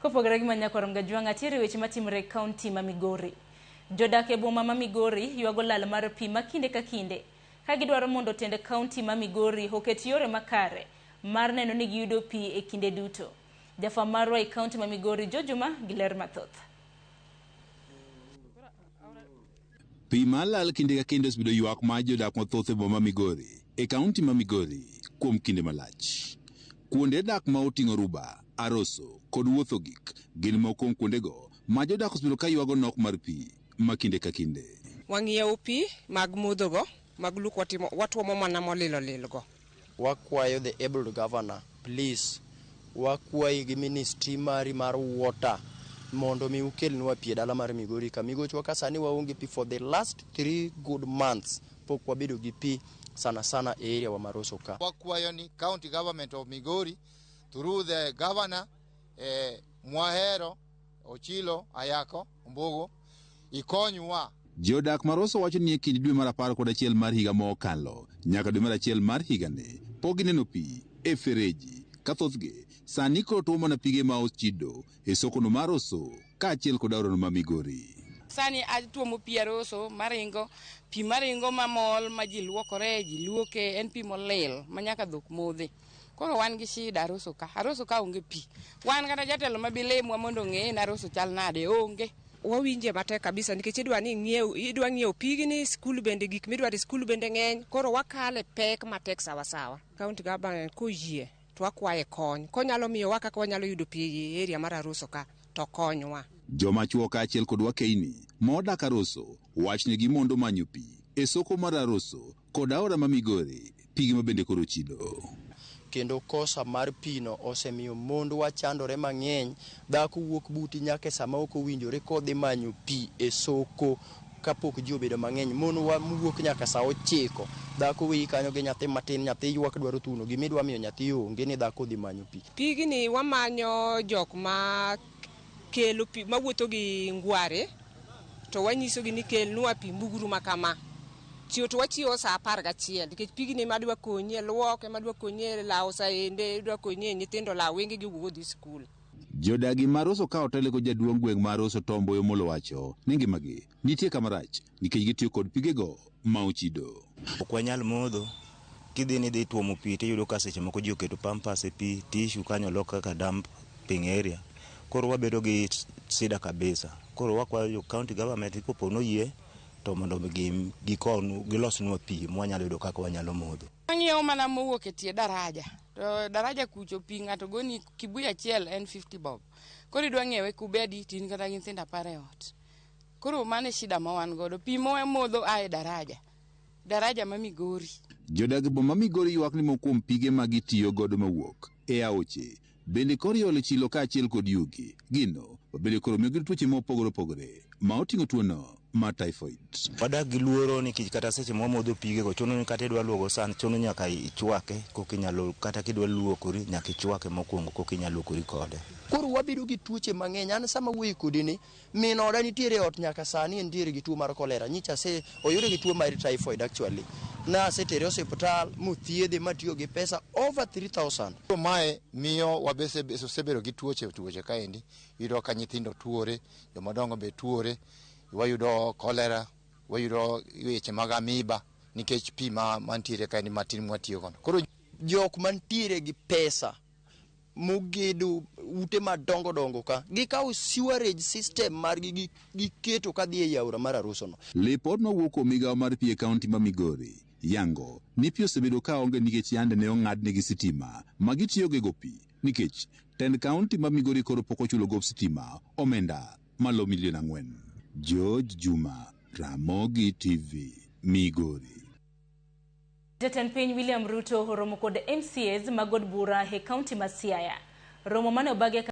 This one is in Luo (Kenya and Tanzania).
Kopogore gi Manyakwarom Gajwanga tiere weche matimore kaunti ma Migori. Jodak e boma ma Migori yuago lal mar pi makinde ka kinde ka gidwaro mondo tend kaunti ma Migori oket yore makare mar neno ni giyudo pi e kinde duto. Jafwamb marwa e kaunti ma Migori Jojuma gi ler mathoth. Pi malal kinde ka kinde osebedo ywak ma jodak mathoth e boma ma Migori e kaunti ma Migori kuom kinde malach. Kuonde dak ma oting'o Ruba, Aroso kod wuotho gik gin moko kuom kuondego ma jodak osebedo ka ywago nok mar pi ma kinde ka kinde. Wang'iewo pi mag mudhogo mag luok watuomo mana molil go. Wakwayo the able governor, please, wakwayo gi ministry mari mar water mondo mi ukelnwa pi e dala mar Migori ka migochwa ka sani waonge pi for the last 3 good months pok wabedo gi pi sana e area wa Maroso ka. Wakwayo ni county government of Migori through the governor Mwahero Ochilo Ayako Mbogo ikonywa. Jodak Maroso wacho ni e kind dwe mar 11 mar higa ma okalo nyaka dwe mar 1 mar higani pok gineno pi e fereji ka thothgi sani koro tuomo mana pige ma ochido e sokono mar Aroso kaachiel kod aorano ma Migori. Sani atuomo pi Aroso maringo, pi maringo mamol ma ji luokore, ji luoke, en pi molil ma nyaka dhok modhe. Koro wan gi shida Aroso ka onge pi. Wan kata jatelo mabilemwa mondo ng'e na Aroso chal nade onge. Wawinje matek kabisa nikech idwa ng'iewo pigni, skul bende gik midwaro e skul bende ng'eny, koro wakale pek matek sawa. County government koyie to wakwaye kony. Konyalo miyowa kaka wanyalo yudo pi e area mar Aroso ka to konywa. Joma chuo kaachiel kod wakeini modak Aroso wachnegi mondo manyo pi e soko mar Aroso kod aora ma Migori pigi ma bende koro chido. Kendo kosa mar pino osemiyo mondo wachandore mang'eny, dhako wuok buti nyaka sama ok owinjore kodhi manyo pi e soko kapok ji obedo mang'eny. Mondo wuok nyaka saa 9, dhako wi kanyo gi nyathi matin, nyathi ywak dwaro thuno, gimidwa miyo nyathi onge ni dhako dhi manyo pi. Pigni wamanyo jok ma kelo pi mawuotho gi ngware to wanyisogi ni kelnwa pi mbuguru makama. Chiwo to wachiwo saa 11 nikech pigni madwa konyi e luok, madwa konyi e lawo saende, dwa konyi e nyithindo lawo wenge gi wuok dhi skul. Jodagi Maroso ka otelo kod jaduong' gweng' mar Aroso Tombo Yomolo wacho ni ngimagi nitie kama rach nikech gitiyo kod pigego ma ochido. Ok wanyal modho, kidhi tuomo pi tiyudo ka seche moko ji oketo pampas e pi, tishu kanyo lok kaka dump ping area. Koro wabedo gi sida kabisa. Koro wakwayo county government kopo noyie to mondo gilosnwa pi mwanyalo yudo kaka wanyalo modho. Wang'iewo mana mowuok e tie daraja. To daraja kucho pi ng'ato goni kibuyu achiel en 50 bob. Koro idwa ng'iewe kube adi tin kata gi nyithindo 10 e ot. Koro mane shida ma wan godo. Pi modho ae daraja ma Migori. Jodag boma Migori ywak ni mokuom pige ma gitiyo godo mawuok e aoche bende koro iolo chilo kaachiel kod yugi. Gino bende koro miyo gin tuoche mopogore ma oting'o tuono ma typhoid. Wadak gi luoro nikech kata seche mwamodho pigego chuno ni kata idwa luogo san chuno nyaka ichwake kokinyalo, kata kidwa luokori nyaka ichwake mokwongo kokinyalo luokori kode. Koro wabedo gi tuoche mang'eny. An sama wuoyo kodi ni min oda nitiere ot nyaka sani entiere gi tuo mar kolera. Nyicha se oyude gi tuo mar typhoid actually. Na setere osiptal mothiedhe matiyo gi pesa over 3,000. Mae miyo wabedo gi tuoche kaendi. Yudo ka nyithindo tuore, jomadongo be tuore. Wayudo kolera, wayudo weche mag amiba nikech pi mantiere kaendi matin mwatiyo godo. Koro jok mantiere gi pesa mogedo ute madongo ka gikawo sewerage system margi giketo kadhi e aora mar Aroso no. Lipot mawuok kuom migawo mar pi e kaunti ma Migori yango ni pi osebedo ka onge nikech yande ne ong'adnegi sitima ma gitiyo go pi nikech tend kaunti ma Migori koro pok ochulo gop sitima omenda malo milion 4. George Juma, Ramogi TV, Migori. Jatend piny William Ruto oromo kod MCAs mag od bura e kaunti ma Siaya. Romo mane obage